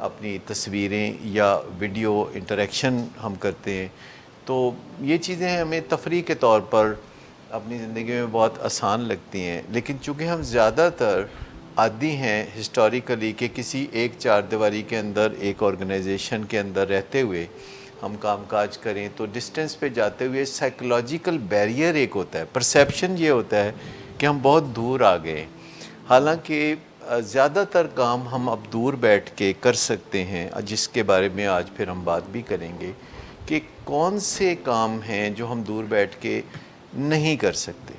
اپنی تصویریں یا ویڈیو انٹریکشن ہم کرتے ہیں. تو یہ چیزیں ہمیں تفریح کے طور پر اپنی زندگی میں بہت آسان لگتی ہیں. لیکن چونکہ ہم زیادہ تر عادی ہیں ہسٹوریکلی کہ کسی ایک چار دیواری کے اندر ایک آرگنائزیشن کے اندر رہتے ہوئے ہم کام کاج کریں, تو ڈسٹینس پہ جاتے ہوئے سائیکولوجیکل بیریئر ایک ہوتا ہے, پرسیپشن یہ ہوتا ہے کہ ہم بہت دور آ گئے. حالانکہ زیادہ تر کام ہم اب دور بیٹھ کے کر سکتے ہیں, جس کے بارے میں آج پھر ہم بات بھی کریں گے کہ کون سے کام ہیں جو ہم دور بیٹھ کے نہیں کر سکتے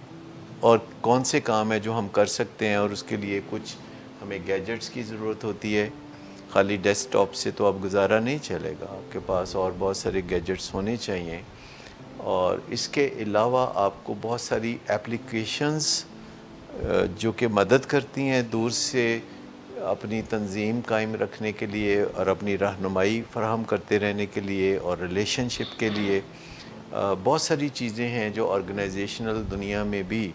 اور کون سے کام ہیں جو ہم کر سکتے ہیں, اور اس کے لیے کچھ ہمیں گیجٹس کی ضرورت ہوتی ہے. خالی ڈیسک ٹاپ سے تو اب گزارا نہیں چلے گا, آپ کے پاس اور بہت سارے گیجٹس ہونے چاہیے. اور اس کے علاوہ آپ کو بہت ساری ایپلیکیشنز جو کہ مدد کرتی ہیں دور سے اپنی تنظیم قائم رکھنے کے لیے اور اپنی رہنمائی فراہم کرتے رہنے کے لیے اور ریلیشن شپ کے لیے. بہت ساری چیزیں ہیں جو آرگنائزیشنل دنیا میں بھی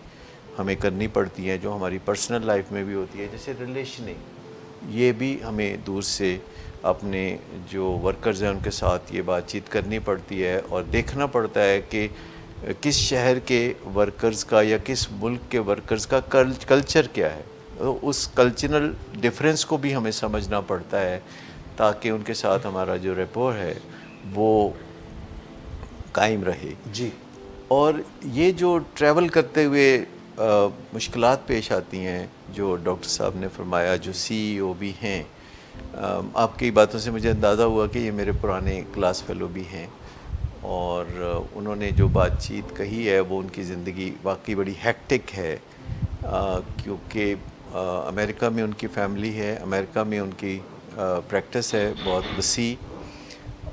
ہمیں کرنی پڑتی ہیں, جو ہماری پرسنل لائف میں بھی ہوتی ہے, جیسے ریلیشننگ. یہ بھی ہمیں دور سے اپنے جو ورکرز ہیں ان کے ساتھ یہ بات چیت کرنی پڑتی ہے اور دیکھنا پڑتا ہے کہ کس شہر کے ورکرز کا یا کس ملک کے ورکرز کا کلچر کیا ہے. اس کلچرل ڈفرینس کو بھی ہمیں سمجھنا پڑتا ہے تاکہ ان کے ساتھ ہمارا جو ریپور ہے وہ قائم رہے. جی. اور یہ جو ٹریول کرتے ہوئے مشکلات پیش آتی ہیں جو ڈاکٹر صاحب نے فرمایا, جو سی ای او بھی ہیں, آپ کی باتوں سے مجھے اندازہ ہوا کہ یہ میرے پرانے کلاس فیلو بھی ہیں, اور انہوں نے جو بات چیت کہی ہے وہ ان کی زندگی واقعی بڑی ہیکٹک ہے, کیونکہ امریکہ میں ان کی فیملی ہے, امریکہ میں ان کی پریکٹس ہے بہت وسیع,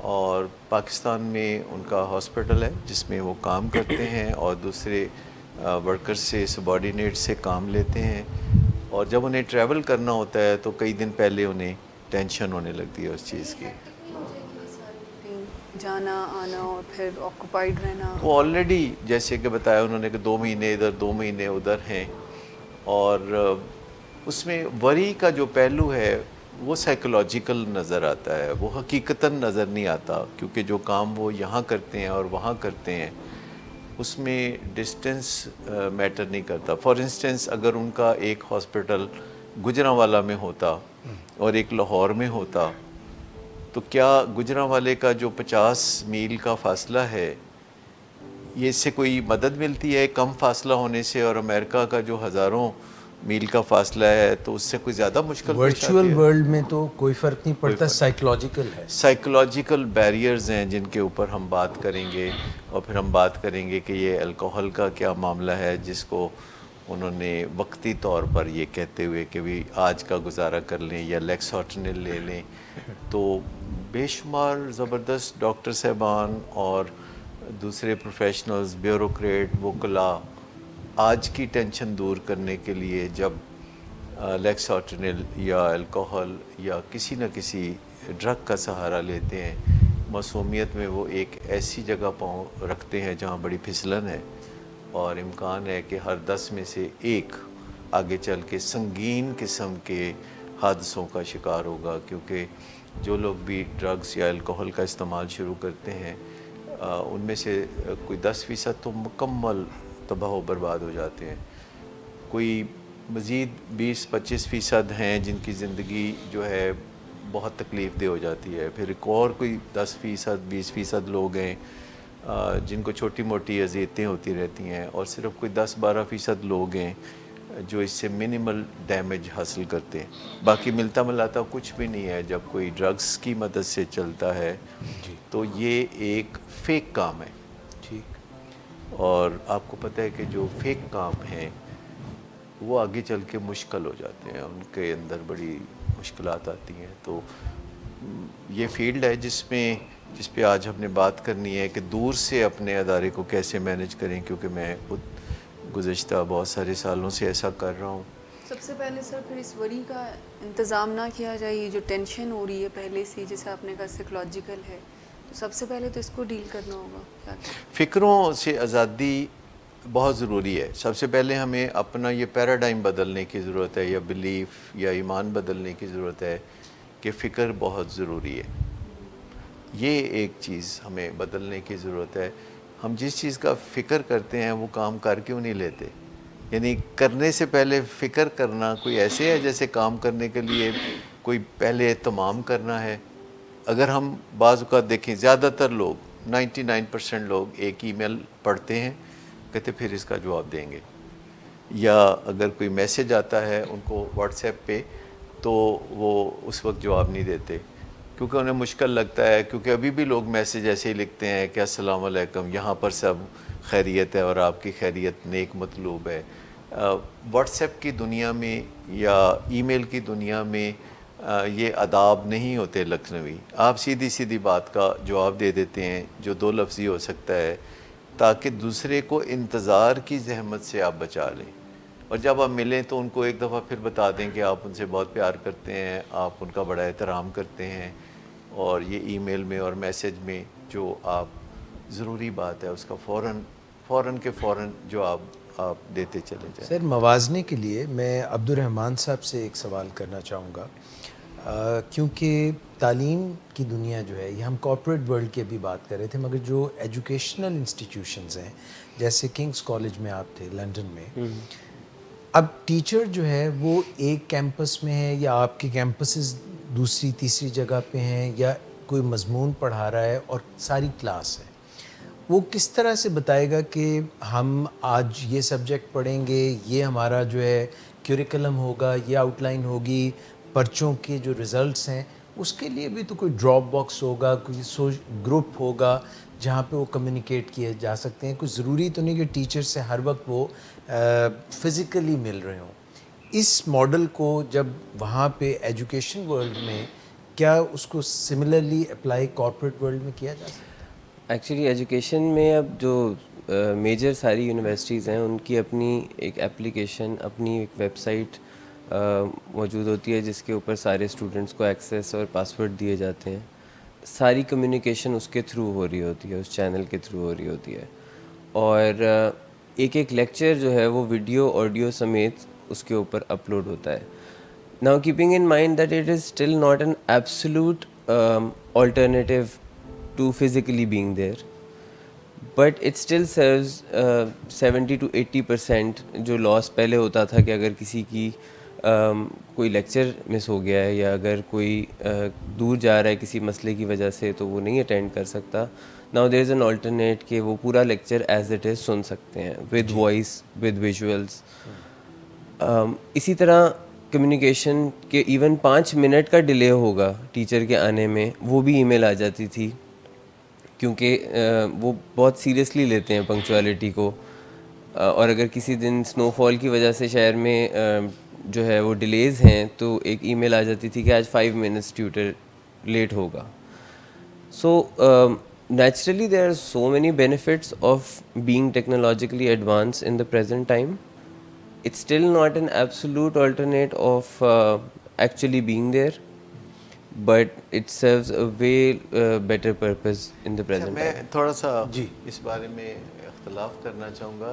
اور پاکستان میں ان کا ہاسپٹل ہے جس میں وہ کام کرتے ہیں اور دوسرے ورکر سے سبارڈینیٹ سے کام لیتے ہیں. اور جب انہیں ٹریول کرنا ہوتا ہے تو کئی دن پہلے انہیں ٹینشن ہونے لگتی ہے اس چیز کی. جانا آنا اور پھر آکوپائڈ رہنا. وہ آلریڈی جیسے کہ بتایا انہوں نے کہ 2 مہینے ادھر 2 مہینے ادھر ہیں, اور اس میں وری کا جو پہلو ہے وہ سائیکولوجیکل نظر آتا ہے, وہ حقیقتاً نظر نہیں آتا, کیونکہ جو کام وہ یہاں کرتے ہیں اور وہاں کرتے ہیں اس میں ڈسٹینس میٹر نہیں کرتا. فار انسٹنس اگر ان کا ایک ہاسپٹل گجرانوالہ میں ہوتا اور ایک لاہور میں ہوتا, تو کیا گجرانوالے کا جو 50 میل کا فاصلہ ہے یہ اس سے کوئی مدد ملتی ہے کم فاصلہ ہونے سے, اور امریکہ کا جو ہزاروں میل کا فاصلہ ہے تو اس سے کوئی زیادہ مشکل پیش آتی ہے؟ ورچوئل ورلڈ میں تو کوئی فرق نہیں پڑتا, سائیکولوجیکل ہے. سائیکولوجیکل بیریئرز ہیں جن کے اوپر ہم بات کریں گے, اور پھر ہم بات کریں گے کہ یہ الکوہل کا کیا معاملہ ہے جس کو انہوں نے وقتی طور پر یہ کہتے ہوئے کہ بھی آج کا گزارا کر لیں یا لیکسوٹنل لے لیں. تو بے شمار زبردست ڈاکٹر صاحبان اور دوسرے پروفیشنلز, بیوروکریٹ, وکلاء آج کی ٹینشن دور کرنے کے لیے جب لیکسوٹنل یا الکوہل یا کسی نہ کسی ڈرگ کا سہارا لیتے ہیں, معصومیت میں وہ ایک ایسی جگہ پاؤں رکھتے ہیں جہاں بڑی پھسلن ہے, اور امکان ہے کہ ہر 10 میں سے ایک آگے چل کے سنگین قسم کے حادثوں کا شکار ہوگا. کیونکہ جو لوگ بھی ڈرگز یا الکوہل کا استعمال شروع کرتے ہیں ان میں سے کوئی 10% تو مکمل تباہ و برباد ہو جاتے ہیں. کوئی مزید 20-25% ہیں جن کی زندگی جو ہے بہت تکلیف دہ ہو جاتی ہے. پھر ایک اور کوئی 10-20% لوگ ہیں جن کو چھوٹی موٹی اذیتیں ہوتی رہتی ہیں, اور صرف کوئی 10-12% لوگ ہیں جو اس سے منیمل ڈیمیج حاصل کرتے ہیں. باقی ملتا ملاتا کچھ بھی نہیں ہے. جب کوئی ڈرگز کی مدد سے چلتا ہے تو یہ ایک فیک کام ہے. ٹھیک. اور آپ کو پتہ ہے کہ جو فیک کام ہیں وہ آگے چل کے مشکل ہو جاتے ہیں, ان کے اندر بڑی مشکلات آتی ہیں. تو یہ فیلڈ ہے جس پہ آج ہم نے بات کرنی ہے کہ دور سے اپنے ادارے کو کیسے مینج کریں, کیونکہ میں خود گزشتہ بہت سارے سالوں سے ایسا کر رہا ہوں. سب سے پہلے سر پھر اس وری کا انتظام نہ کیا جائے, یہ جو ٹینشن ہو رہی ہے پہلے سے جیسے آپ نے کہا سائیکولوجیکل ہے, تو سب سے پہلے تو اس کو ڈیل کرنا ہوگا. کیا فکروں سے آزادی بہت ضروری ہے. سب سے پہلے ہمیں اپنا یہ پیراڈائم بدلنے کی ضرورت ہے, یا بلیف یا ایمان بدلنے کی ضرورت ہے کہ فکر بہت ضروری ہے. یہ ایک چیز ہمیں بدلنے کی ضرورت ہے. ہم جس چیز کا فکر کرتے ہیں وہ کام کر کیوں نہیں لیتے؟ یعنی کرنے سے پہلے فکر کرنا کوئی ایسے ہے جیسے کام کرنے کے لیے کوئی پہلے اہتمام کرنا ہے. اگر ہم بعض اوقات دیکھیں زیادہ تر لوگ 99% لوگ ایک ای میل پڑھتے ہیں کہتے پھر اس کا جواب دیں گے, یا اگر کوئی میسج آتا ہے ان کو واٹس ایپ پہ تو وہ اس وقت جواب نہیں دیتے کیونکہ انہیں مشکل لگتا ہے, کیونکہ ابھی بھی لوگ میسج ایسے ہی لکھتے ہیں کہ السلام علیکم, یہاں پر سب خیریت ہے اور آپ کی خیریت نیک مطلوب ہے. واٹس ایپ کی دنیا میں یا ای میل کی دنیا میں یہ آداب نہیں ہوتے لکھنوی. آپ سیدھی سیدھی بات کا جواب دے دیتے ہیں جو 2 لفظی ہو سکتا ہے تاکہ دوسرے کو انتظار کی زحمت سے آپ بچا لیں. اور جب آپ ملیں تو ان کو ایک دفعہ پھر بتا دیں کہ آپ ان سے بہت پیار کرتے ہیں, آپ ان کا بڑا احترام کرتے ہیں, اور یہ ای میل میں اور میسج میں جو آپ ضروری بات ہے اس کا فوراً جواب آپ دیتے چلے جائیں. سر موازنے کے لیے میں عبد الرحمن صاحب سے ایک سوال کرنا چاہوں گا, کیونکہ تعلیم کی دنیا جو ہے, یہ ہم کارپوریٹ ورلڈ کی ابھی بات کر رہے تھے, مگر جو ایجوکیشنل انسٹیٹیوشنز ہیں جیسے کنگز کالج میں آپ تھے لنڈن میں, اب ٹیچر جو ہے وہ ایک کیمپس میں ہے یا آپ کے کیمپسز دوسری تیسری جگہ پہ ہیں, یا کوئی مضمون پڑھا رہا ہے اور ساری کلاس ہے, وہ کس طرح سے بتائے گا کہ ہم آج یہ سبجیکٹ پڑھیں گے, یہ ہمارا جو ہے کیوریکلم ہوگا, یہ آؤٹ لائن ہوگی, پرچوں کے جو ریزلٹس ہیں اس کے لیے بھی تو کوئی ڈراپ باکس ہوگا, کوئی گروپ ہوگا جہاں پہ وہ کمیونیکیٹ کیے جا سکتے ہیں. کوئی ضروری تو نہیں کہ ٹیچر سے ہر وقت وہ فزیکلی مل رہے ہوں. اس ماڈل کو جب وہاں پہ ایجوکیشن ورلڈ میں, کیا اس کو سملرلی اپلائی کارپوریٹ ورلڈ میں کیا جا سکتا ہے؟ ایکچولی ایجوکیشن میں اب جو میجر ساری یونیورسٹیز ہیں ان کی اپنی ایک ایپلیکیشن, اپنی ایک ویب سائٹ موجود ہوتی ہے جس کے اوپر سارے اسٹوڈنٹس کو ایکسیس اور پاسورڈ دیے جاتے ہیں. ساری کمیونیکیشن اس کے تھرو ہو رہی ہوتی ہے, اس چینل کے تھرو ہو رہی ہوتی ہے, اور ایک لیکچر جو ہے وہ ویڈیو آڈیو سمیت اس کے اوپر اپلوڈ ہوتا ہے. Now keeping in mind that it is still not an absolute alternative to physically being there, but it still serves 70 to 80% جو لاس پہلے ہوتا تھا کہ اگر کسی کی کوئی لیکچر مس ہو گیا ہے یا اگر کوئی دور جا رہا ہے کسی مسئلے کی وجہ سے تو وہ نہیں اٹینڈ کر سکتا. now there is an alternate کہ وہ پورا لیکچر ایز اٹ از سن سکتے ہیں ود وائس ود ویژولس. اسی طرح کمیونیکیشن کے ایون 5 منٹ کا ڈیلے ہوگا ٹیچر کے آنے میں, وہ بھی ای میل آ جاتی تھی, کیونکہ وہ بہت سیریسلی لیتے ہیں پنکچوالٹی کو. اور اگر کسی دن سنو فال کی وجہ سے شہر میں جو ہے وہ ڈیلیز ہیں تو ایک ای میل آ جاتی تھی کہ آج 5 منٹس ٹیوٹر لیٹ ہوگا. So naturally there are so many benefits of being technologically advanced in the present time. It's still not an absolute alternate of actually being there, but it serves a way better purpose in the present میں time. تھوڑا سا اس بارے میں اختلاف کرنا چاہوں گا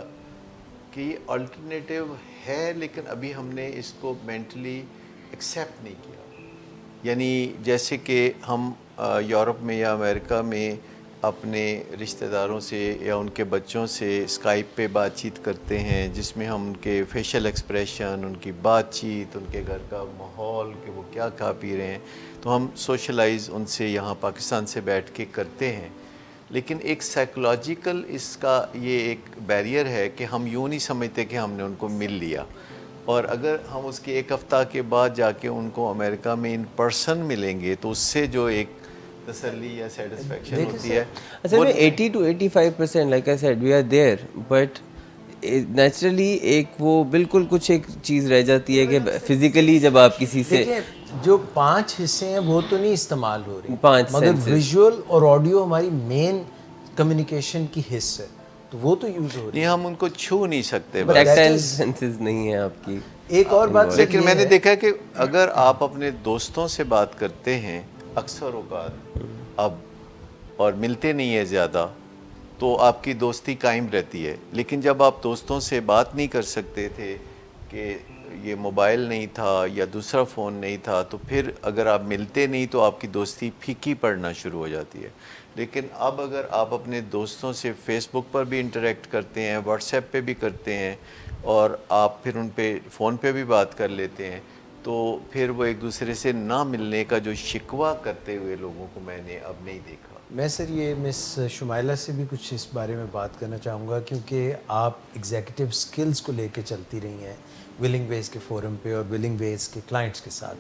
کہ یہ الٹرنیٹیو ہے, لیکن ابھی ہم نے اس کو مینٹلی ایکسیپٹ نہیں کیا. یعنی جیسے کہ ہم یورپ میں یا امریکہ میں اپنے رشتہ داروں سے یا ان کے بچوں سے اسکائپ پہ بات چیت کرتے ہیں, جس میں ہم ان کے فیشل ایکسپریشن, ان کی بات چیت, ان کے گھر کا ماحول کہ وہ کیا کھا پی رہے ہیں, تو ہم سوشلائز ان سے یہاں پاکستان سے بیٹھ کے کرتے ہیں. لیکن ایک سائیکولوجیکل اس کا یہ ایک بیریئر ہے کہ ہم یوں نہیں سمجھتے کہ ہم نے ان کو مل لیا, اور اگر ہم اس کے 1 ہفتہ کے بعد جا کے ان کو امریکہ میں ان پرسن ملیں گے تو اس سے جو ایک تسلی یا سیٹسفیکشن ہوتی ہے. اصل میں 80 to 85% like I said we are there, but naturally ایک وہ بالکل کچھ ایک چیز رہ جاتی ہے کہ فزیکلی جب آپ کسی سے جو 5 حصے ہیں وہ تو نہیں استعمال ہو رہی, 5 مگر ویژول اور آڈیو ہماری مین کمیونیکیشن کی حص ہے, تو وہ تو یوز ہو رہی ہے. نہیں, ہم ان کو چھو نہیں سکتے. ٹیکٹائل سینسز نہیں ہے آپ کی. ایک اور بات, لیکن میں نے دیکھا کہ اگر آپ اپنے دوستوں سے بات کرتے ہیں اکثر اوقات اب اور ملتے نہیں ہیں زیادہ, تو آپ کی دوستی قائم رہتی ہے. لیکن جب آپ دوستوں سے بات نہیں کر سکتے تھے کہ یہ موبائل نہیں تھا یا دوسرا فون نہیں تھا تو پھر اگر آپ ملتے نہیں تو آپ کی دوستی پھیکی پڑنا شروع ہو جاتی ہے. لیکن اب اگر آپ اپنے دوستوں سے فیس بک پر بھی انٹریکٹ کرتے ہیں, واٹس ایپ پہ بھی کرتے ہیں, اور آپ پھر ان پہ فون پہ بھی بات کر لیتے ہیں, تو پھر وہ ایک دوسرے سے نہ ملنے کا جو شکوہ کرتے ہوئے لوگوں کو میں نے اب نہیں دیکھا. میں سر یہ مس شمائلہ سے بھی کچھ اس بارے میں بات کرنا چاہوں گا, کیونکہ آپ ایگزیکٹو سکلز کو لے کے چلتی رہی ہیں ولنگ ویز کے فورم پہ اور ولنگ ویز کے کلائنٹس کے ساتھ,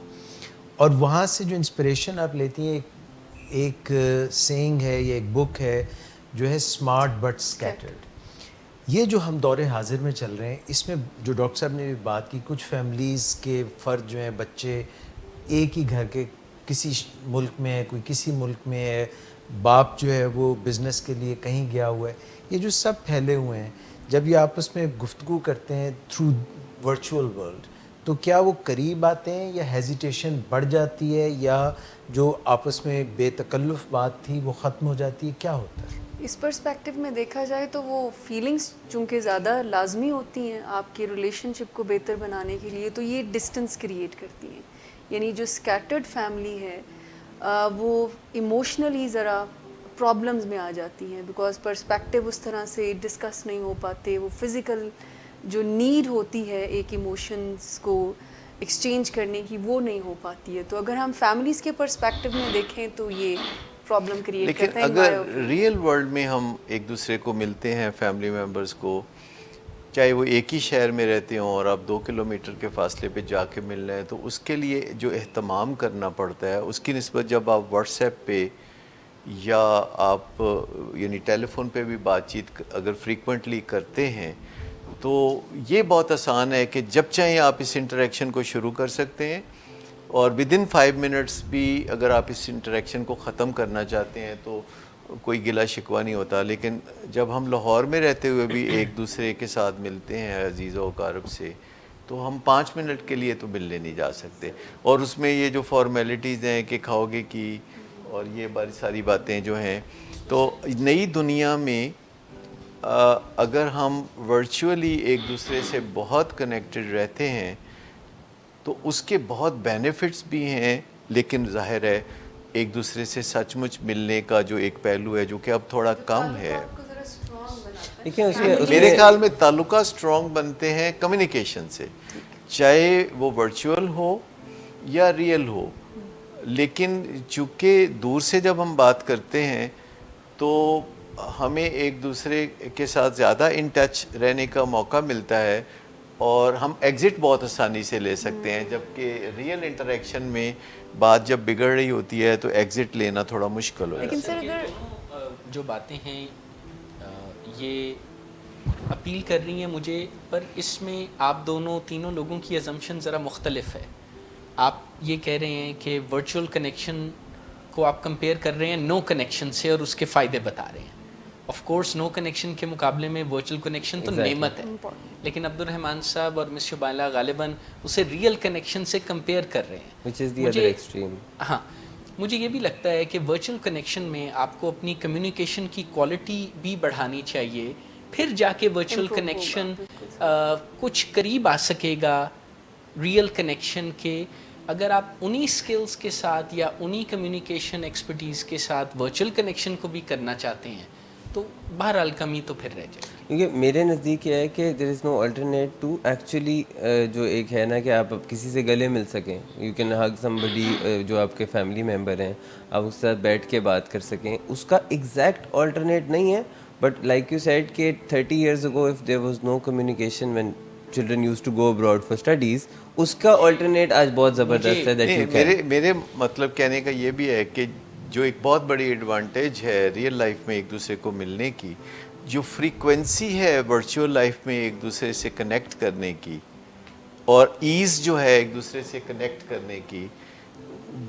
اور وہاں سے جو انسپریشن آپ لیتی ہیں, ایک سینگ ہے یا ایک بک ہے جو ہے اسمارٹ بٹ اسکیٹرڈ. یہ جو ہم دور حاضر میں چل رہے ہیں, اس میں جو ڈاکٹر صاحب نے بھی بات کی, کچھ فیملیز کے فرد جو ہیں, بچے ایک ہی گھر کے کسی ملک میں ہے, کوئی کسی ملک میں ہے, باپ جو ہے وہ بزنس کے لیے کہیں گیا ہوا ہے, یہ جو سب پھیلے ہوئے ہیں, جب یہ آپس میں گفتگو کرتے ہیں تھرو ورچوئل ورلڈ, تو کیا وہ قریب آتے ہیں یا ہیزیٹیشن بڑھ جاتی ہے, یا جو آپس میں بے تکلف بات تھی وہ ختم ہو جاتی ہے, کیا ہوتا ہے؟ اس پرسپیکٹیو میں دیکھا جائے تو وہ فیلنگس چونکہ زیادہ لازمی ہوتی ہیں آپ کے ریلیشن شپ کو بہتر بنانے کے لیے, تو یہ ڈسٹنس کریٹ کرتی ہیں. یعنی جو اسکیٹرڈ فیملی ہے وہ ایموشنلی ذرا پرابلمز میں آ جاتی ہیں, بیکاز پرسپیکٹیو اس طرح سے ڈسکس نہیں ہو پاتے, وہ فزیکل جو نیڈ ہوتی ہے ایک ایموشنز کو ایکسچینج کرنے کی وہ نہیں ہو پاتی ہے. تو اگر ہم فیملیز کے پرسپیکٹیو میں دیکھیں تو یہ پرابلم کریٹ لیکن کرتا ہے. اگر ریئل ورلڈ میں ہم ایک دوسرے کو ملتے ہیں, فیملی ممبرز کو, چاہے وہ ایک ہی شہر میں رہتے ہوں اور آپ 2 کلومیٹر کے فاصلے پہ جا کے مل رہے ہیں, تو اس کے لیے جو اہتمام کرنا پڑتا ہے اس کی نسبت جب آپ واٹس ایپ پہ یا آپ یعنی ٹیلی فون پہ بھی بات چیت اگر فریکوینٹلی کرتے ہیں, تو یہ بہت آسان ہے کہ جب چاہیں آپ اس انٹریکشن کو شروع کر سکتے ہیں, اور ودن 5 منٹس بھی اگر آپ اس انٹریکشن کو ختم کرنا چاہتے ہیں تو کوئی گلا شکوہ نہیں ہوتا. لیکن جب ہم لاہور میں رہتے ہوئے بھی ایک دوسرے کے ساتھ ملتے ہیں عزیز و اقارب سے, تو ہم 5 منٹ کے لیے تو ملنے نہیں جا سکتے, اور اس میں یہ جو فارمیلٹیز ہیں کہ کھاؤ گے کی اور یہ بڑی ساری باتیں جو ہیں, تو نئی دنیا میں اگر ہم ورچولی ایک دوسرے سے بہت کنیکٹڈ رہتے ہیں تو اس کے بہت بینیفٹس بھی ہیں, لیکن ظاہر ہے ایک دوسرے سے سچ مچ ملنے کا جو ایک پہلو ہے جو کہ اب تھوڑا کم ہے. دیکھیں اس میں میرے خیال میں تعلقات اسٹرانگ بنتے ہیں کمیونیکیشن سے, چاہے وہ ورچوئل ہو یا ریئل ہو. لیکن چونکہ دور سے جب ہم بات کرتے ہیں تو ہمیں ایک دوسرے کے ساتھ زیادہ ان ٹچ رہنے کا موقع ملتا ہے, اور ہم ایگزٹ بہت آسانی سے لے سکتے ہیں, جبکہ ریئل انٹریکشن میں بات جب بگڑ رہی ہوتی ہے تو ایگزٹ لینا تھوڑا مشکل ہو جاتا ہے. لیکن سر اگر جو باتیں ہیں یہ اپیل کر رہی ہیں مجھے, پر اس میں آپ تینوں لوگوں کی ازمپشن ذرا مختلف ہے. آپ یہ کہہ رہے ہیں کہ ورچوئل کنیکشن کو آپ کمپیئر کر رہے ہیں نو کنیکشن سے اور اس کے فائدے بتا رہے ہیں. آف کورس نو کنیکشن کے مقابلے میں ورچوئل کنیکشن تو نعمت ہے, لیکن عبد الرحمان صاحب اور مس شبائلہ غالباً اسے ریئل کنیکشن سے کمپیئر کر رہے ہیں, which is the other extreme. ہاں, مجھے یہ بھی لگتا ہے کہ ورچوئل کنیکشن میں آپ کو اپنی کمیونیکیشن کی کوالٹی بھی بڑھانی چاہیے, پھر جا کے ورچوئل کنیکشن کچھ قریب آ سکے گا ریئل کنیکشن کے. اگر آپ انہی سکلز کے ساتھ یا انہی کمیونیکیشن ایکسپرٹیز کے ساتھ ورچوئل کنیکشن کو بھی کرنا چاہتے ہیں تو بہرحال کمی تو پھر رہ جائے گی. کیونکہ میرے نزدیک یہ ہے کہ دیر از نو الٹرنیٹ ٹو ایکچولی جو ایک ہے نا کہ آپ کسی سے گلے مل سکیں, یو کین ہگ سمبڈی جو آپ کے فیملی ممبر ہیں, آپ اس کے ساتھ بیٹھ کے بات کر سکیں. اس کا ایگزیکٹ آلٹرنیٹ نہیں ہے, بٹ لائک یو سیڈ کہ 30 years ago if there was no communication when children used to go abroad for studies, اس کا آلٹرنیٹ آج بہت زبردست ہے. that you can. میرے مطلب کہنے کا یہ بھی ہے کہ جو ایک بہت بڑی ایڈوانٹیج ہے ریئل لائف میں ایک دوسرے کو ملنے کی, جو فریکوینسی ہے ورچوئل لائف میں ایک دوسرے سے کنیکٹ کرنے کی, اور ایز جو ہے ایک دوسرے سے کنیکٹ کرنے کی,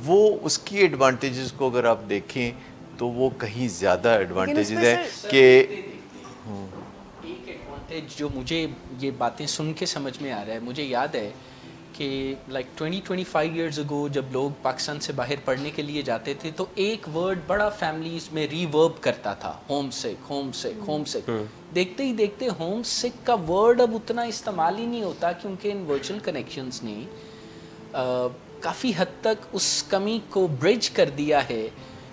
وہ اس کی ایڈوانٹیجز کو اگر آپ دیکھیں تو وہ کہیں زیادہ ایڈوانٹیجز ہیں. کہ ایک ایڈوانٹیج جو مجھے یہ باتیں سن کے سمجھ میں آ رہا ہے, مجھے یاد ہے کہ لائک 20-25 ایئرز اگو جب لوگ پاکستان سے باہر پڑھنے کے لیے جاتے تھے تو ایک ورڈ بڑا فیملیز میں ری ورب کرتا تھا، ہوم سک، ہوم سک، ہوم سک. دیکھتے ہی دیکھتے ہوم سک کا ورڈ اب اتنا استعمال ہی نہیں ہوتا، کیونکہ ان ورچوئل کنیکشنز نے کافی حد تک اس کمی کو برج کر دیا ہے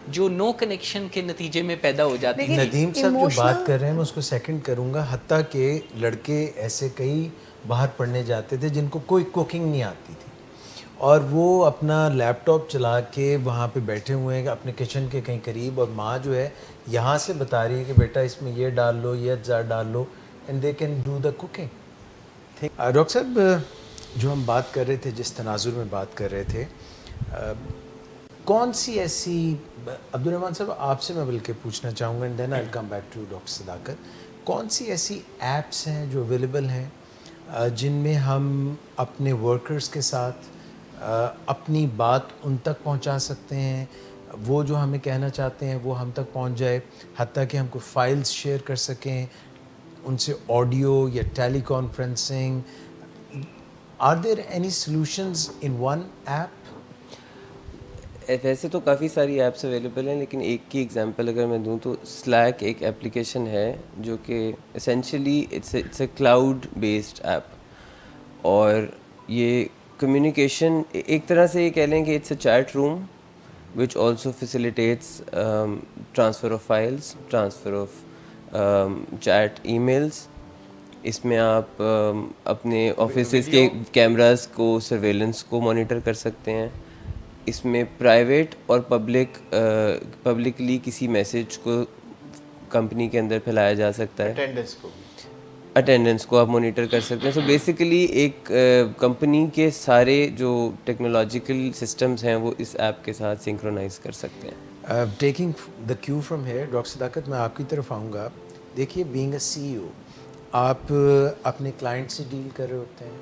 جو نو کنیکشن کے نتیجے میں پیدا ہو جاتی ہے. ندیم صاحب جو بات کر رہے ہیں میں اس کو سیکنڈ کروں گا. حتیٰ کہ لڑکے ایسے کئی باہر پڑھنے جاتے تھے جن کو کوئی کوکنگ نہیں آتی تھی اور وہ اپنا لیپ ٹاپ چلا کے وہاں پہ بیٹھے ہوئے ہیں اپنے کچن کے کہیں قریب، اور ماں جو ہے یہاں سے بتا رہی ہے کہ بیٹا اس میں یہ ڈال لو، یہ اجزاء ڈال لو، and they can do the cooking. Doctor صاحب جو ہم بات کر رہے تھے، جس تناظر میں بات کر رہے تھے، کون سی ایسی، عبدالرحمٰن صاحب آپ سے میں بلکہ پوچھنا چاہوں گا and then I will come back to doctor Sadaqat, کون سی ایسی ایپس ہیں جو اویلیبل ہیں جن میں ہم اپنے ورکرز کے ساتھ اپنی بات ان تک پہنچا سکتے ہیں، وہ جو ہمیں کہنا چاہتے ہیں وہ ہم تک پہنچ جائے، حتیٰ کہ ہم کو فائلز شیئر کر سکیں ان سے، آڈیو یا teleconferencing? Are there any solutions in one app? ویسے تو کافی ساری ایپس اویلیبل ہیں، لیکن ایک کی ایگزامپل اگر میں دوں تو سلیک ایک اپلیکیشن ہے جو کہ essentially it's a cloud based app, اور یہ کمیونیکیشن ایک طرح سے یہ کہہ لیں کہ it's a chat room which also facilitates transfer of files, transfer of chat emails. اس میں آپ اپنے آفیسز کے کیمراز کو، سرویلنس کو مانیٹر کر سکتے ہیں. اس میں پرائیویٹ اور پبلکلی کسی میسیج کو کمپنی کے اندر پھیلایا جا سکتا ہے، اٹینڈنس کو آپ مانیٹر کر سکتے ہیں. سو بیسیکلی ایک کمپنی کے سارے جو ٹیکنالوجیکل سسٹمز ہیں وہ اس ایپ کے ساتھ سنکرونائز کر سکتے ہیں. Taking the cue from here, doctor Sadaqat میں آپ کی طرف آؤں گا. دیکھیے، بینگ اے سی ای او، آپ اپنے کلائنٹ سے ڈیل کر رہے ہوتے ہیں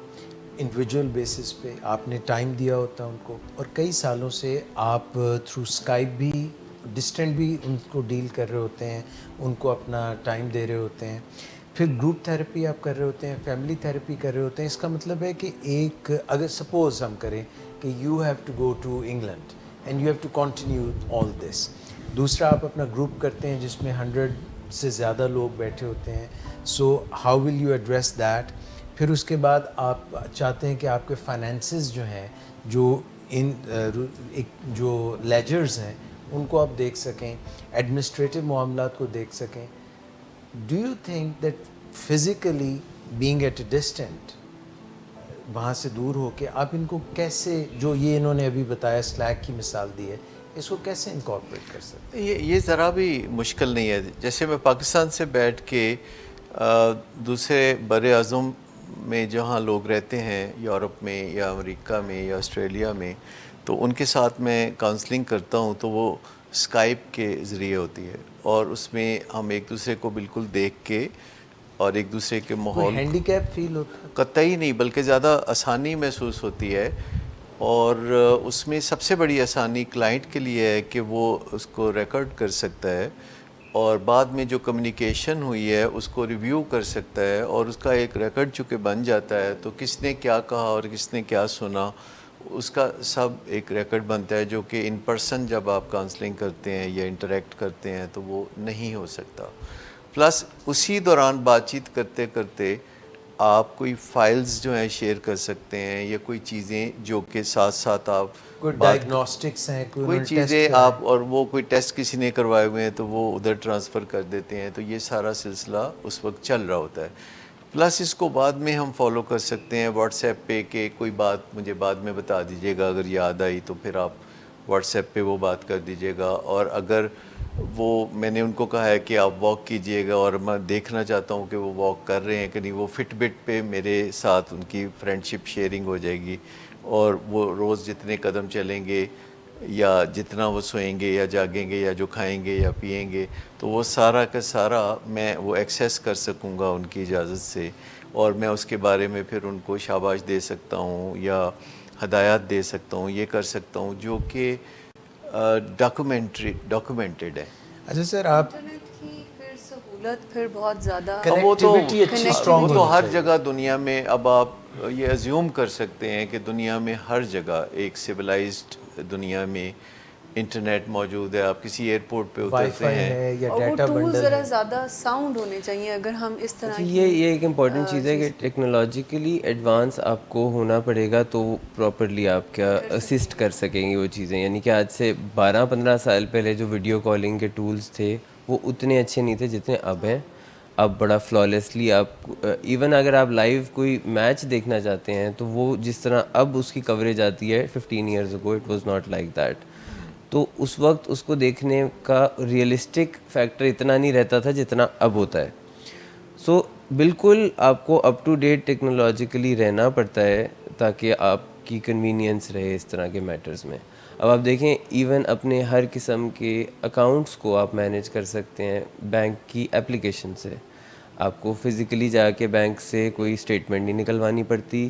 انڈیویجول بیسس پہ، آپ نے ٹائم دیا ہوتا ہے ان کو، اور کئی سالوں سے آپ تھرو اسکائپ بھی ڈسٹینٹ بھی ان کو ڈیل کر رہے ہوتے ہیں، ان کو اپنا ٹائم دے رہے ہوتے ہیں. پھر گروپ تھیراپی آپ کر رہے ہوتے ہیں، فیملی تھیراپی کر رہے ہوتے ہیں. اس کا مطلب ہے کہ ایک، اگر سپوز ہم کریں کہ you have to go to England and you have to continue all this. دوسرا، آپ اپنا گروپ کرتے ہیں جس میں 100 سے زیادہ لوگ بیٹھے ہوتے ہیں. So how will you address that? پھر اس کے بعد آپ چاہتے ہیں کہ آپ کے فائنینسز جو ہیں، جو ان جو لیجرز ہیں ان کو آپ دیکھ سکیں، ایڈمنسٹریٹو معاملات کو دیکھ سکیں. Do you think that physically being at a distant, وہاں سے دور ہو کے آپ ان کو کیسے، جو یہ انہوں نے ابھی بتایا، سلیک کی مثال دی ہے، اس کو کیسے انکارپوریٹ کر سکتے ہیں؟ یہ ذرا بھی مشکل نہیں ہے. جیسے میں پاکستان سے بیٹھ کے دوسرے بر اعظم میں جہاں لوگ رہتے ہیں، یورپ میں یا امریکہ میں یا آسٹریلیا میں، تو ان کے ساتھ میں کاؤنسلنگ کرتا ہوں تو وہ اسکائپ کے ذریعے ہوتی ہے، اور اس میں ہم ایک دوسرے کو بالکل دیکھ کے اور ایک دوسرے کے ماحول، ہینڈی کیپ فیل ہوتا ہے؟ قطعی نہیں، بلکہ زیادہ آسانی محسوس ہوتی ہے. اور اس میں سب سے بڑی آسانی کلائنٹ کے لیے ہے کہ وہ اس کو ریکارڈ کر سکتا ہے، اور بعد میں جو کمیونیکیشن ہوئی ہے اس کو ریویو کر سکتا ہے، اور اس کا ایک ریکارڈ چونکہ بن جاتا ہے تو کس نے کیا کہا اور کس نے کیا سنا، اس کا سب ایک ریکارڈ بنتا ہے، جو کہ ان پرسن جب آپ کاؤنسلنگ کرتے ہیں یا انٹریکٹ کرتے ہیں تو وہ نہیں ہو سکتا. پلس اسی دوران بات چیت کرتے کرتے آپ کوئی فائلز جو ہیں شیئر کر سکتے ہیں، یا کوئی چیزیں جو کہ ساتھ ساتھ آپ کوئی ڈائگنوسٹکس ہیں، کوئی چیزیں آپ، اور وہ کوئی ٹیسٹ کسی نے کروائے ہوئے ہیں تو وہ ادھر ٹرانسفر کر دیتے ہیں. تو یہ سارا سلسلہ اس وقت چل رہا ہوتا ہے. پلس اس کو بعد میں ہم فالو کر سکتے ہیں واٹس ایپ پہ، کہ کوئی بات مجھے بعد میں بتا دیجیے گا، اگر یاد آئی تو پھر آپ واٹس ایپ پہ وہ بات کر دیجیے گا. اور اگر وہ، میں نے ان کو کہا ہے کہ آپ واک کیجئے گا، اور میں دیکھنا چاہتا ہوں کہ وہ واک کر رہے ہیں کہ نہیں، وہ فٹ بٹ پہ میرے ساتھ ان کی فرینڈ شپ شیئرنگ ہو جائے گی، اور وہ روز جتنے قدم چلیں گے یا جتنا وہ سوئیں گے یا جاگیں گے یا جو کھائیں گے یا پئیں گے، تو وہ سارا کا سارا میں وہ ایکسیس کر سکوں گا ان کی اجازت سے، اور میں اس کے بارے میں پھر ان کو شاباش دے سکتا ہوں یا ہدایات دے سکتا ہوں، یہ کر سکتا ہوں، جو کہ ڈاکومنٹڈ ہے. اچھا سر، آپ انٹرنیٹ کی پھر سہولت پھر بہت زیادہ، کنیکٹیوٹی اچھی اسٹرانگ وہ تو ہر جگہ دنیا میں، اب آپ یہ ازیوم کر سکتے ہیں کہ دنیا میں ہر جگہ ایک سویلائزڈ دنیا میں انٹرنیٹ موجود ہے. آپ کسی ایئرپورٹ پہ وائی اترتے فائی ہیں ہے یا اور وہ ڈیٹا ٹول بنڈل ذرا ہے. زیادہ ساؤنڈ ہونے چاہیے اگر ہم اس طرح کی یہ ایک امپورٹنٹ چیز ہے کہ ٹیکنالوجیکلی ایڈوانس آپ کو ہونا پڑے گا تو پراپرلی آپ کیا اسسٹ کر سکیں گے وہ چیزیں. یعنی کہ آج سے 12-15 سال پہلے جو ویڈیو کالنگ کے ٹولز تھے وہ اتنے اچھے نہیں تھے جتنے اب ہیں. اب بڑا فلالیسلی آپ ایون اگر آپ لائیو کوئی میچ دیکھنا چاہتے ہیں تو وہ جس طرح اب اس کی کوریج آتی ہے 15 years ago it was not like that. تو اس وقت اس کو دیکھنے کا ریئلسٹک فیکٹر اتنا نہیں رہتا تھا جتنا اب ہوتا ہے. سو بالکل آپ کو اپ ٹو ڈیٹ ٹیکنالوجیکلی رہنا پڑتا ہے تاکہ آپ کی کنوینئنس رہے اس طرح کے میٹرز میں. اب آپ دیکھیں ایون اپنے ہر قسم کے اکاؤنٹس کو آپ مینیج کر سکتے ہیں بینک کی اپلیکیشن سے. آپ کو فزیکلی جا کے بینک سے کوئی اسٹیٹمنٹ نہیں نکلوانی پڑتی,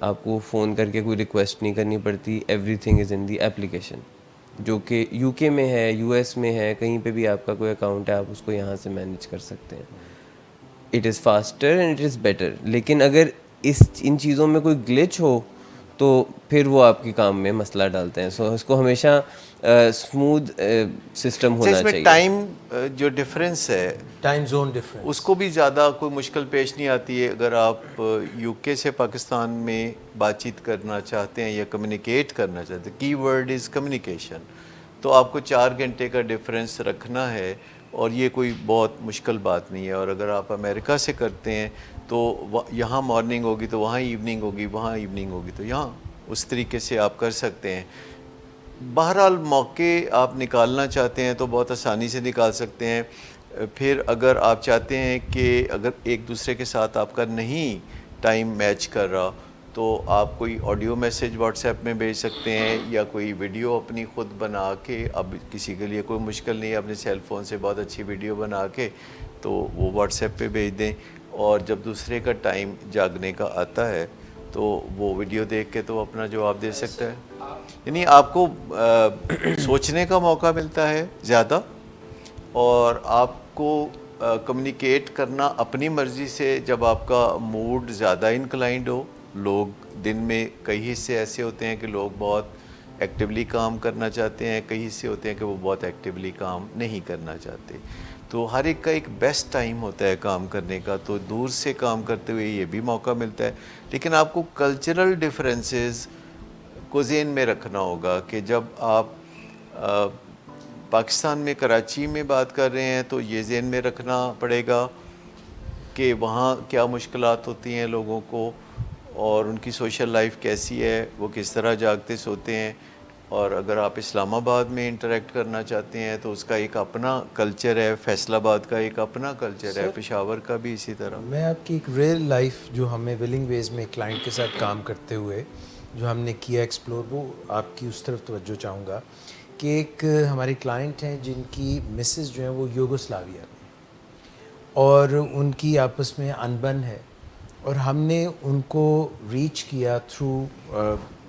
آپ کو فون کر کے کوئی ریکویسٹ نہیں کرنی پڑتی. Every thing is in the application, جو کہ یو کے میں ہے, یو ایس میں ہے, کہیں پہ بھی آپ کا کوئی اکاؤنٹ ہے آپ اس کو یہاں سے مینیج کر سکتے ہیں. It is faster and it is better. لیکن اگر ان چیزوں میں کوئی گلچ ہو تو پھر وہ آپ کے کام میں مسئلہ ڈالتے ہیں. سو اس کو ہمیشہ اسموتھ سسٹم ہونا اس میں چاہیے. ٹائم جو ڈفرینس ہے ٹائم زون ڈفرینس اس کو بھی زیادہ کوئی مشکل پیش نہیں آتی ہے. اگر آپ یو کے سے پاکستان میں بات چیت کرنا چاہتے ہیں یا کمیونیکیٹ کرنا چاہتے ہیں, کی ورڈ از کمیونیکیشن, تو آپ کو 4 گھنٹے کا ڈفرینس رکھنا ہے اور یہ کوئی بہت مشکل بات نہیں ہے. اور اگر آپ امریکہ سے کرتے ہیں تو یہاں مارننگ ہوگی تو وہاں ایوننگ ہوگی, وہاں ایوننگ ہوگی تو یہاں, اس طریقے سے آپ کر سکتے ہیں. بہرحال موقع آپ نکالنا چاہتے ہیں تو بہت آسانی سے نکال سکتے ہیں. پھر اگر آپ چاہتے ہیں کہ اگر ایک دوسرے کے ساتھ آپ کا نہیں ٹائم میچ کر رہا تو آپ کوئی آڈیو میسیج واٹس ایپ میں بھیج سکتے ہیں یا کوئی ویڈیو اپنی خود بنا کے, اب کسی کے لیے کوئی مشکل نہیں ہے اپنے سیل فون سے بہت اچھی ویڈیو بنا کے تو وہ واٹس ایپ پہ بھیج دیں. اور جب دوسرے کا ٹائم جاگنے کا آتا ہے تو وہ ویڈیو دیکھ کے تو اپنا جواب دے سکتا ہے. یعنی آپ کو سوچنے کا موقع ملتا ہے زیادہ, اور آپ کو کمیونیکیٹ کرنا اپنی مرضی سے جب آپ کا موڈ زیادہ انکلائنڈ ہو. لوگ دن میں کئی حصے ایسے ہوتے ہیں کہ لوگ بہت ایکٹیولی کام کرنا چاہتے ہیں, کئی حصے ہوتے ہیں کہ وہ بہت ایکٹیولی کام نہیں کرنا چاہتے. تو ہر ایک کا ایک بیسٹ ٹائم ہوتا ہے کام کرنے کا, تو دور سے کام کرتے ہوئے یہ بھی موقع ملتا ہے. لیکن آپ کو کلچرل ڈفرینسز کو ذہن میں رکھنا ہوگا کہ جب آپ پاکستان میں کراچی میں بات کر رہے ہیں تو یہ ذہن میں رکھنا پڑے گا کہ وہاں کیا مشکلات ہوتی ہیں لوگوں کو اور ان کی سوشل لائف کیسی ہے, وہ کس طرح جاگتے سوتے ہیں. اور اگر آپ اسلام آباد میں انٹریکٹ کرنا چاہتے ہیں تو اس کا ایک اپنا کلچر ہے, فیصل آباد کا ایک اپنا کلچر ہے, پشاور کا بھی اسی طرح. میں آپ کی ایک ریئل لائف جو ہمیں ولنگ ویز میں کلائنٹ کے ساتھ کام کرتے ہوئے جو ہم نے کیا ایکسپلور, وہ آپ کی اس طرف توجہ چاہوں گا کہ ایک ہمارے کلائنٹ ہیں جن کی مسز جو ہیں وہ یوگوسلاویا میں, اور ان کی آپس میں انبن ہے, اور ہم نے ان کو ریچ کیا تھرو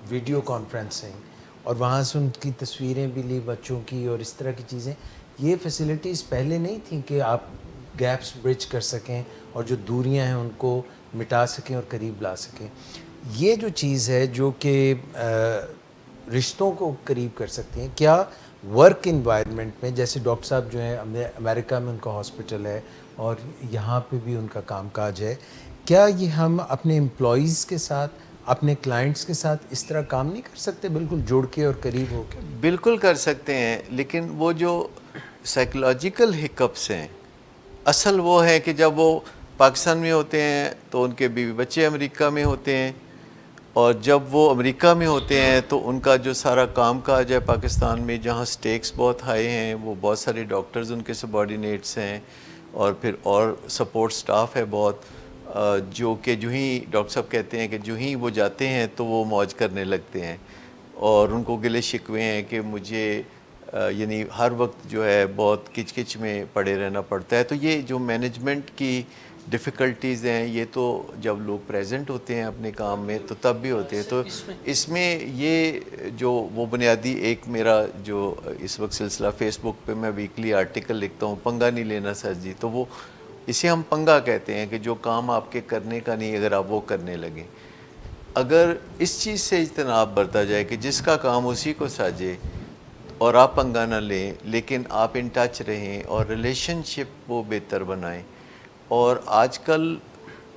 ویڈیو کانفرنسنگ, اور وہاں سے ان کی تصویریں بھی لی بچوں کی اور اس طرح کی چیزیں. یہ فیسلٹیز پہلے نہیں تھیں کہ آپ گیپس برج کر سکیں اور جو دوریاں ہیں ان کو مٹا سکیں اور قریب لا سکیں. یہ جو چیز ہے جو کہ رشتوں کو قریب کر سکتے ہیں. کیا ورک انوائرمنٹ میں, جیسے ڈاکٹر صاحب جو ہیں امریکہ میں ان کا ہاسپٹل ہے اور یہاں پہ بھی ان کا کام کاج ہے, کیا یہ ہم اپنے امپلائیز کے ساتھ, اپنے کلائنٹس کے ساتھ اس طرح کام نہیں کر سکتے, بالکل جڑ کے اور قریب ہو کے؟ بالکل کر سکتے ہیں, لیکن وہ جو سائیکلوجیکل ہکپس ہیں اصل وہ ہے کہ جب وہ پاکستان میں ہوتے ہیں تو ان کے بیوی بچے امریکہ میں ہوتے ہیں, اور جب وہ امریکہ میں ہوتے ہیں تو ان کا جو سارا کام کاج ہے پاکستان میں جہاں سٹیکس بہت ہائی ہیں, وہ بہت سارے ڈاکٹرز ان کے سبارڈینیٹس ہیں, اور پھر اور سپورٹ سٹاف ہے بہت, جو کہ جو ہی ڈاکٹر صاحب کہتے ہیں کہ جو ہی وہ جاتے ہیں تو وہ موج کرنے لگتے ہیں, اور ان کو گلے شکوے ہیں کہ مجھے یعنی ہر وقت جو ہے بہت کچ کچ میں پڑے رہنا پڑتا ہے. تو یہ جو مینجمنٹ کی ڈیفیکلٹیز ہیں یہ تو جب لوگ پریزنٹ ہوتے ہیں اپنے کام میں تو تب بھی ہوتے ہیں. تو اس میں یہ جو وہ بنیادی ایک میرا جو اس وقت سلسلہ فیس بک پہ میں ویکلی آرٹیکل لکھتا ہوں, پنگا نہیں لینا سر جی, تو وہ اسے ہم پنگا کہتے ہیں کہ جو کام آپ کے کرنے کا نہیں اگر آپ وہ کرنے لگیں. اگر اس چیز سے اجتناب برتا جائے کہ جس کا کام اسی کو ساجے اور آپ پنگا نہ لیں، لیکن آپ ان ٹچ رہیں اور ریلیشن شپ وہ بہتر بنائیں. اور آج کل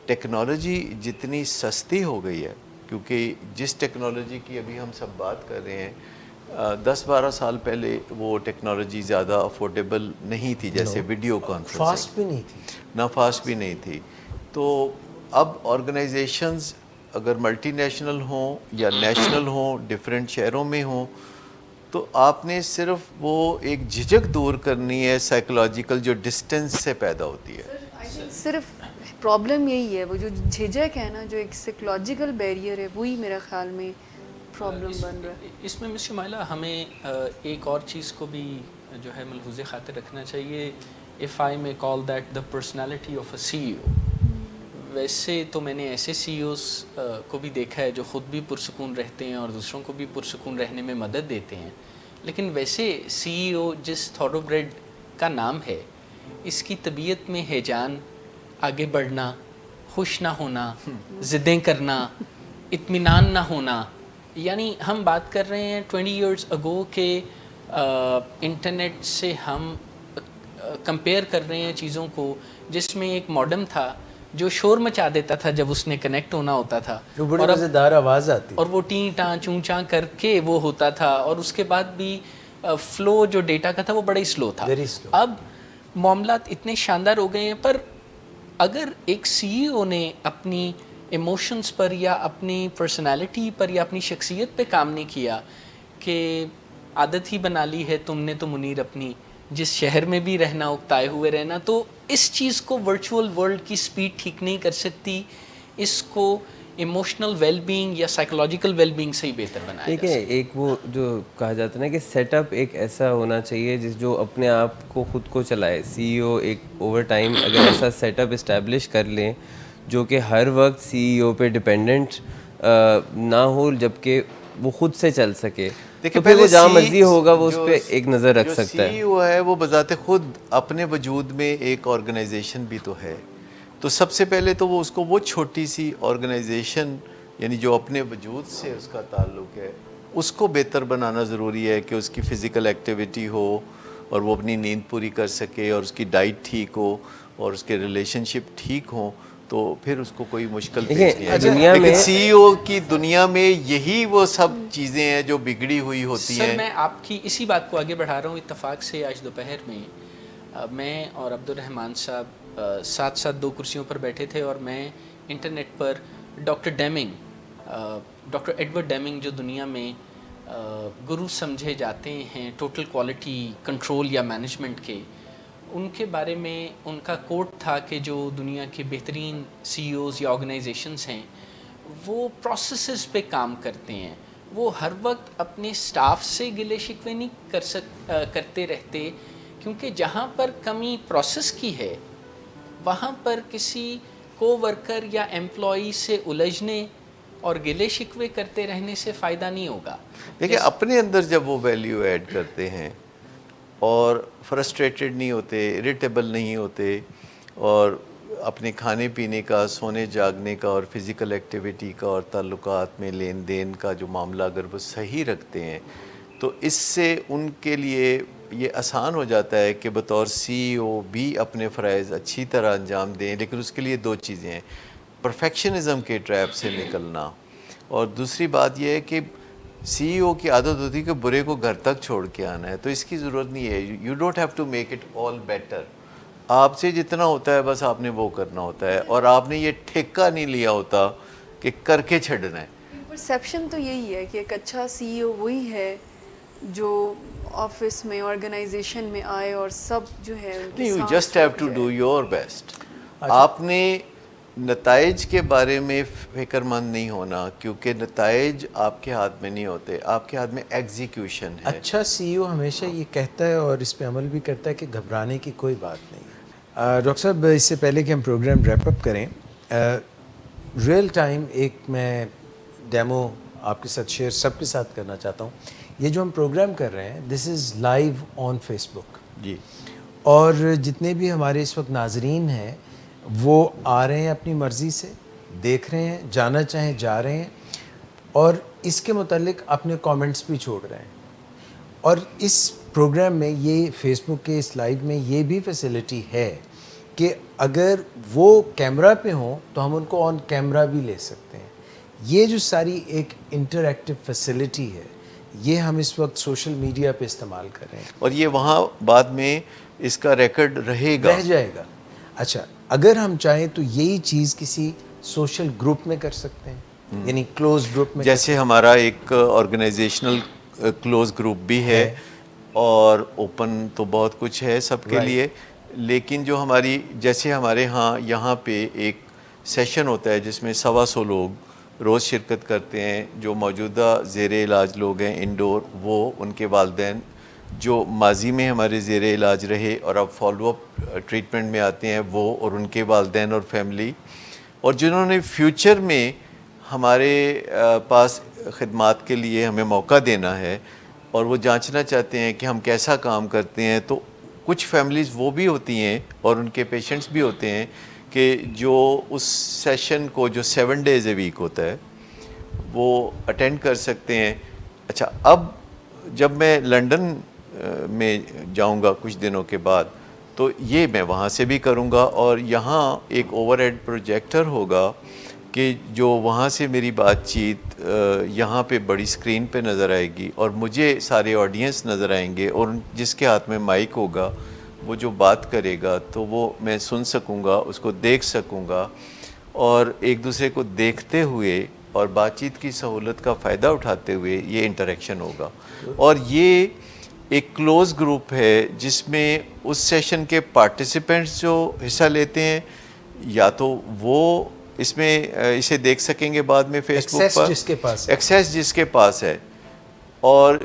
ٹیکنالوجی جتنی سستی ہو گئی ہے، کیونکہ جس ٹیکنالوجی کی ابھی ہم سب بات کر رہے ہیں 10-12 سال پہلے وہ ٹیکنالوجی زیادہ افورڈیبل نہیں تھی، جیسے ویڈیو کانفرنسنگ. فاسٹ بھی نہیں تھی. نہ فاسٹ بھی نہیں تھی. تو اب آرگنائزیشنز اگر ملٹی نیشنل ہوں یا نیشنل ہوں، ڈفرینٹ شہروں میں ہوں، تو آپ نے صرف وہ ایک جھجک دور کرنی ہے سائیکولوجیکل جو ڈسٹینس سے پیدا ہوتی ہے. صرف پرابلم یہی ہے، وہ جو جھجک ہے نا، جو ایک سائیکولوجیکل بیریئر ہے، وہی میرا خیال میں پرابلم بن رہا ہے. اس میں مس شمائلہ ہمیں ایک اور چیز کو بھی جو ہے ملحوظ خاطر رکھنا چاہیے. if I may call that the personality of a CEO. ویسے تو میں نے ایسے سی ای اوز کو بھی دیکھا ہے جو خود بھی پرسکون رہتے ہیں اور دوسروں کو بھی پرسکون رہنے میں مدد دیتے ہیں، لیکن ویسے سی ای او جس تھورو بریڈ کا نام ہے، اس کی طبیعت میں ہیجان، آگے بڑھنا، خوش نہ ہونا، ضدیں کرنا، اطمینان نہ ہونا. یعنی ہم بات کر رہے ہیں 20 ایئرز اگو کہ انٹرنیٹ سے ہم کمپیئر کر رہے ہیں چیزوں کو، جس میں ایک ماڈم تھا جو شور مچا دیتا تھا جب اس نے کنیکٹ ہونا ہوتا تھا، جو بڑی مزیدار آواز آتی، اور وہ ٹیں ٹاں چوں چاں کر کے وہ ہوتا تھا، اور اس کے بعد بھی فلو جو ڈیٹا کا تھا وہ بڑا ہی سلو تھا. اب معاملات اتنے شاندار ہو گئے ہیں، پر اگر ایک سی ای او نے اپنی ایموشنز پر یا اپنی پرسنالٹی پر یا اپنی شخصیت پہ کام نہیں کیا، کہ عادت ہی بنا لی ہے تم نے تو منیر اپنی جس شہر میں بھی رہنا اکتائے ہوئے رہنا، تو اس چیز کو ورچوئل ورلڈ کی سپیڈ ٹھیک نہیں کر سکتی. اس کو ایموشنل ویل بینگ یا سائیکولوجیکل ویل بینگ سے ہی بہتر بنایا جا سکتا ہے. ایک وہ جو کہا جاتا ہے نا کہ سیٹ اپ ایک ایسا ہونا چاہیے جو اپنے آپ کو خود کو چلائے. سی ای او ایک اوور ٹائم اگر ایسا سیٹ اپ اسٹیبلش کر لیں جو کہ ہر وقت سی ای او پہ ڈپینڈنٹ نہ ہو، جبکہ وہ خود سے چل سکے، تو پھر وہ جہاں مرضی ہوگا وہ اس پہ ایک نظر رکھ سکتا ہے. سی ای او ہے وہ بذات خود اپنے وجود میں ایک آرگنائزیشن بھی تو ہے. تو سب سے پہلے تو وہ اس کو وہ چھوٹی سی آرگنائزیشن، یعنی جو اپنے وجود سے اس کا تعلق ہے، اس کو بہتر بنانا ضروری ہے کہ اس کی فزیکل ایکٹیویٹی ہو اور وہ اپنی نیند پوری کر سکے اور اس کی ڈائٹ ٹھیک ہو اور اس کے ریلیشن شپ ٹھیک ہوں، تو پھر اس کو کوئی مشکل پیش نہیں ہے. لیکن سی ای او کی دنیا میں یہی وہ سب چیزیں ہیں جو بگڑی ہوئی ہوتی ہیں. سر میں آپ کی اسی بات کو آگے بڑھا رہا ہوں. اتفاق سے آج دوپہر میں میں اور عبد الرحمن صاحب ساتھ ساتھ 2 کرسیوں پر بیٹھے تھے، اور میں انٹرنیٹ پر ڈاکٹر ایڈورڈ ڈیمنگ جو دنیا میں گرو سمجھے جاتے ہیں ٹوٹل کوالٹی کنٹرول یا مینجمنٹ کے، ان کے بارے میں ان کا کوٹ تھا کہ جو دنیا کے بہترین سی ای اوز یا آرگنائزیشنز ہیں وہ پروسیسز پہ کام کرتے ہیں. وہ ہر وقت اپنے سٹاف سے گلے شکوے نہیں کرتے رہتے، کیونکہ جہاں پر کمی پروسیس کی ہے وہاں پر کسی کو ورکر یا ایمپلائی سے الجھنے اور گلے شکوے کرتے رہنے سے فائدہ نہیں ہوگا. دیکھیں اپنے اندر جب وہ ویلیو ایڈ کرتے ہیں اور فرسٹریٹڈ نہیں ہوتے، اریٹیبل نہیں ہوتے، اور اپنے کھانے پینے کا، سونے جاگنے کا اور فزیکل ایکٹیویٹی کا اور تعلقات میں لین دین کا جو معاملہ اگر وہ صحیح رکھتے ہیں، تو اس سے ان کے لیے یہ آسان ہو جاتا ہے کہ بطور سی ای او بھی اپنے فرائض اچھی طرح انجام دیں. لیکن اس کے لیے 2 چیزیں ہیں: پرفیکشنزم کے ٹریپ سے نکلنا، اور دوسری بات یہ ہے کہ سی ای او کی عادت ہوتی ہے کہ برے کو گھر تک چھوڑ کے آنا ہے. تو اس کی ضرورت نہیں ہے. You don't have to make it all better. آپ سے جتنا ہوتا ہے بس آپ نے وہ کرنا ہوتا ہے، اور آپ نے یہ ٹھیکہ نہیں لیا ہوتا کہ کر کے چھڑنا ہے. پرسیپشن تو یہی ہے کہ ایک اچھا سی ای او وہی ہے جو آفس میں آرگنائزیشن میں آئے اور سب جو ہے you just have to do your best. آپ نے نتائج کے بارے میں فکر مند نہیں ہونا، کیونکہ نتائج آپ کے ہاتھ میں نہیں ہوتے، آپ کے ہاتھ میں ایگزیکیوشن ہے. اچھا سی ای او ہمیشہ یہ کہتا ہے اور اس پہ عمل بھی کرتا ہے کہ گھبرانے کی کوئی بات نہیں ہے. ڈاکٹر صاحب، اس سے پہلے کہ ہم پروگرام ریپ اپ کریں، ریئل ٹائم ایک میں ڈیمو آپ کے ساتھ شیئر سب کے ساتھ کرنا چاہتا ہوں. یہ جو ہم پروگرام کر رہے ہیں دس از لائیو آن فیس بک. جی. اور جتنے بھی ہمارے اس وقت ناظرین ہیں وہ آ رہے ہیں اپنی مرضی سے، دیکھ رہے ہیں، جانا چاہیں جا رہے ہیں. اور اس کے متعلق اپنے کامنٹس بھی چھوڑ رہے ہیں. اور اس پروگرام میں یہ فیس بک کے اس لائیو میں یہ بھی فیسلٹی ہے کہ اگر وہ کیمرہ پہ ہوں تو ہم ان کو آن کیمرہ بھی لے سکتے ہیں. یہ جو ساری ایک انٹریکٹیو فیسلٹی ہے یہ ہم اس وقت سوشل میڈیا پہ استعمال کر رہے ہیں. اور یہ وہاں بعد میں اس کا ریکارڈ رہے گا. رہ جائے گا. اچھا اگر ہم چاہیں تو یہی چیز کسی سوشل گروپ میں کر سکتے ہیں, یعنی کلوز گروپ میں. جیسے ہمارا ایک آرگنائزیشنل کلوز گروپ بھی ہے اور اوپن تو بہت کچھ ہے سب کے لیے, لیکن جو ہماری جیسے ہمارے ہاں یہاں پہ ایک سیشن ہوتا ہے جس میں 125 لوگ روز شرکت کرتے ہیں, جو موجودہ زیر علاج لوگ ہیں انڈور, وہ ان کے والدین جو ماضی میں ہمارے زیر علاج رہے اور اب فالو اپ ٹریٹمنٹ میں آتے ہیں وہ, اور ان کے والدین اور فیملی, اور جنہوں نے فیوچر میں ہمارے پاس خدمات کے لیے ہمیں موقع دینا ہے اور وہ جانچنا چاہتے ہیں کہ ہم کیسا کام کرتے ہیں. تو کچھ فیملیز وہ بھی ہوتی ہیں اور ان کے پیشنٹس بھی ہوتے ہیں کہ جو اس سیشن کو جو 7 days a week ہوتا ہے وہ اٹینڈ کر سکتے ہیں. اچھا اب جب میں لنڈن میں جاؤں گا کچھ دنوں کے بعد تو یہ میں وہاں سے بھی کروں گا, اور یہاں ایک اوور ہیڈ پروجیکٹر ہوگا کہ جو وہاں سے میری بات چیت یہاں پہ بڑی اسکرین پہ نظر آئے گی اور مجھے سارے آڈینس نظر آئیں گے, اور جس کے ہاتھ میں مائک ہوگا وہ جو بات کرے گا تو وہ میں سن سکوں گا, اس کو دیکھ سکوں گا, اور ایک دوسرے کو دیکھتے ہوئے اور بات چیت کی سہولت کا فائدہ اٹھاتے ہوئے یہ انٹریکشن ہوگا. اور یہ ایک کلوز گروپ ہے جس میں اس سیشن کے پارٹیسپینٹس جو حصہ لیتے ہیں یا تو وہ اس میں اسے دیکھ سکیں گے بعد میں فیس بک پر, ایکسیس جس کے پاس ہے, اور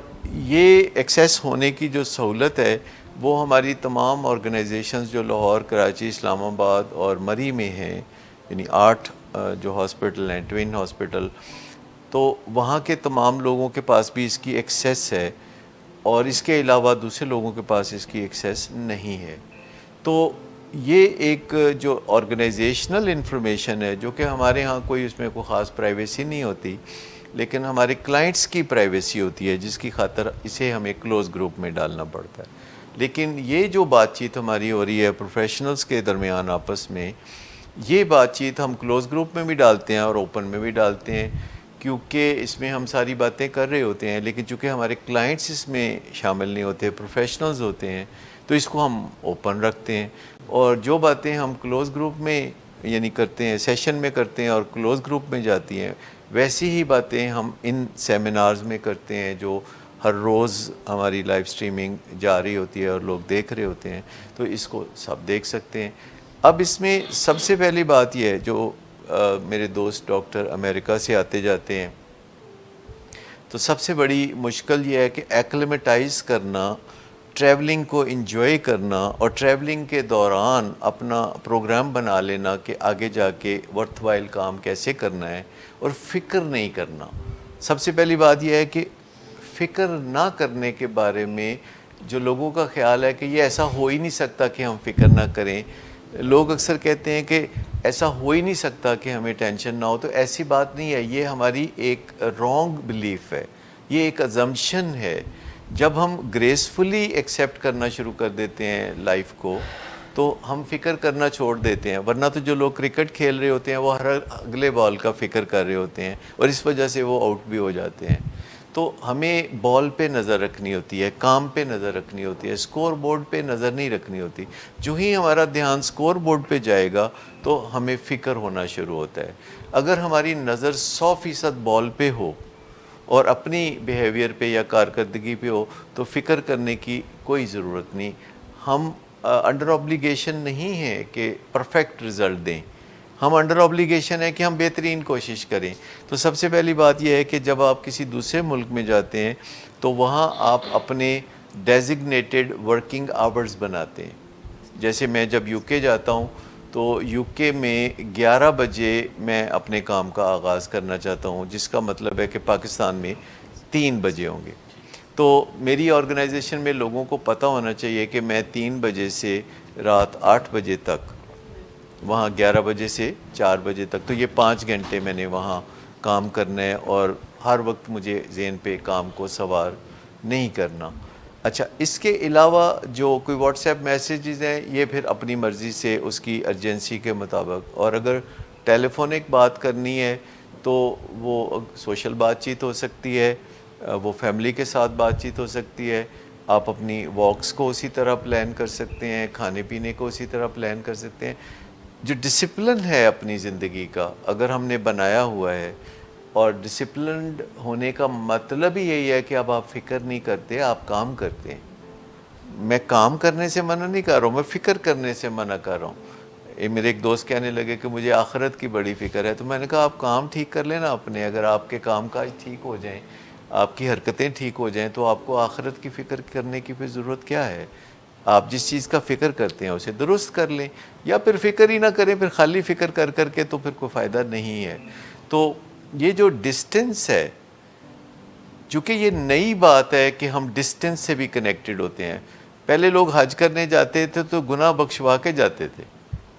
یہ ایکسیس ہونے کی جو سہولت ہے وہ ہماری تمام آرگنائزیشنز جو لاہور, کراچی, اسلام آباد اور مری میں ہیں, یعنی 8 جو ہاسپٹل ہیں, ٹوین ہاسپٹل, تو وہاں کے تمام لوگوں کے پاس بھی اس کی ایکسیس ہے, اور اس کے علاوہ دوسرے لوگوں کے پاس اس کی ایکسیس نہیں ہے. تو یہ ایک جو آرگنائزیشنل انفارمیشن ہے جو کہ ہمارے ہاں کوئی اس میں کوئی خاص پرائیویسی نہیں ہوتی, لیکن ہمارے کلائنٹس کی پرائیویسی ہوتی ہے جس کی خاطر اسے ہمیں کلوز گروپ میں ڈالنا پڑتا ہے. لیکن یہ جو بات چیت ہماری ہو رہی ہے پروفیشنلز کے درمیان آپس میں, یہ بات چیت ہم کلوز گروپ میں بھی ڈالتے ہیں اور اوپن میں بھی ڈالتے ہیں, کیونکہ اس میں ہم ساری باتیں کر رہے ہوتے ہیں, لیکن چونکہ ہمارے کلائنٹس اس میں شامل نہیں ہوتے, پروفیشنلز ہوتے ہیں, تو اس کو ہم اوپن رکھتے ہیں. اور جو باتیں ہم کلوز گروپ میں یعنی کرتے ہیں, سیشن میں کرتے ہیں اور کلوز گروپ میں جاتی ہیں, ویسی ہی باتیں ہم ان سیمینارز میں کرتے ہیں جو ہر روز ہماری لائیو اسٹریمنگ جا رہی ہوتی ہے اور لوگ دیکھ رہے ہوتے ہیں, تو اس کو سب دیکھ سکتے ہیں. اب اس میں سب سے پہلی بات یہ ہے, جو میرے دوست ڈاکٹر امریکہ سے آتے جاتے ہیں, تو سب سے بڑی مشکل یہ ہے کہ ایکلیمیٹائز کرنا, ٹریولنگ کو انجوائے کرنا, اور ٹریولنگ کے دوران اپنا پروگرام بنا لینا کہ آگے جا کے ورتھ وائل کام کیسے کرنا ہے, اور فکر نہیں کرنا. سب سے پہلی بات یہ ہے کہ فکر نہ کرنے کے بارے میں جو لوگوں کا خیال ہے کہ یہ ایسا ہو ہی نہیں سکتا کہ ہم فکر نہ کریں. لوگ اکثر کہتے ہیں کہ ایسا ہو ہی نہیں سکتا کہ ہمیں ٹینشن نہ ہو, تو ایسی بات نہیں ہے. یہ ہماری ایک رانگ بلیف ہے, یہ ایک ازمپشن ہے. جب ہم گریسفلی ایکسیپٹ کرنا شروع کر دیتے ہیں لائف کو, تو ہم فکر کرنا چھوڑ دیتے ہیں. ورنہ تو جو لوگ کرکٹ کھیل رہے ہوتے ہیں وہ ہر اگلے بال کا فکر کر رہے ہوتے ہیں, اور اس وجہ سے وہ آؤٹ بھی ہو جاتے ہیں. تو ہمیں بال پہ نظر رکھنی ہوتی ہے, کام پہ نظر رکھنی ہوتی ہے, اسکور بورڈ پہ نظر نہیں رکھنی ہوتی. جو ہی ہمارا دھیان اسکور بورڈ پہ جائے گا تو ہمیں فکر ہونا شروع ہوتا ہے. اگر ہماری نظر 100% بال پہ ہو اور اپنی بیہیویئر پہ یا کارکردگی پہ ہو, تو فکر کرنے کی کوئی ضرورت نہیں. ہم انڈر آبلیگیشن نہیں ہے کہ پرفیکٹ رزلٹ دیں, ہم انڈر آبلیگیشن ہے کہ ہم بہترین کوشش کریں. تو سب سے پہلی بات یہ ہے کہ جب آپ کسی دوسرے ملک میں جاتے ہیں تو وہاں آپ اپنے ڈیزگنیٹڈ ورکنگ آورز بناتے ہیں. جیسے میں جب یو کے جاتا ہوں تو یو کے میں 11 بجے میں اپنے کام کا آغاز کرنا چاہتا ہوں, جس کا مطلب ہے کہ پاکستان میں 3 بجے ہوں گے. تو میری آرگنائزیشن میں لوگوں کو پتہ ہونا چاہیے کہ میں 3 بجے سے رات 8 بجے تک, وہاں 11 بجے سے 4 بجے تک, تو یہ 5 گھنٹے میں نے وہاں کام کرنا ہے, اور ہر وقت مجھے ذہن پہ کام کو سوار نہیں کرنا. اچھا اس کے علاوہ جو کوئی واٹس ایپ میسیجز ہیں یہ پھر اپنی مرضی سے اس کی ارجنسی کے مطابق, اور اگر ٹیلی فونک بات کرنی ہے تو وہ سوشل بات چیت ہو سکتی ہے, وہ فیملی کے ساتھ بات چیت ہو سکتی ہے, آپ اپنی واکس کو اسی طرح پلان کر سکتے ہیں, کھانے پینے کو اسی طرح پلان کر سکتے ہیں. جو ڈسپلن ہے اپنی زندگی کا اگر ہم نے بنایا ہوا ہے, اور ڈسپلنڈ ہونے کا مطلب ہی یہی ہے کہ اب آپ فکر نہیں کرتے, آپ کام کرتے ہیں. میں کام کرنے سے منع نہیں کر رہا ہوں, میں فکر کرنے سے منع کر رہا ہوں. میرے ایک دوست کہنے لگے کہ مجھے آخرت کی بڑی فکر ہے, تو میں نے کہا آپ کام ٹھیک کر لینا اپنے, اگر آپ کے کام کاج ٹھیک ہو جائیں, آپ کی حرکتیں ٹھیک ہو جائیں, تو آپ کو آخرت کی فکر کرنے کی پھر ضرورت کیا ہے. آپ جس چیز کا فکر کرتے ہیں اسے درست کر لیں, یا پھر فکر ہی نہ کریں, پھر خالی فکر کر کر کے تو پھر کوئی فائدہ نہیں ہے. تو یہ جو ڈسٹنس ہے, چونکہ یہ نئی بات ہے کہ ہم ڈسٹنس سے بھی کنیکٹڈ ہوتے ہیں. پہلے لوگ حج کرنے جاتے تھے تو گناہ بخشوا کے جاتے تھے,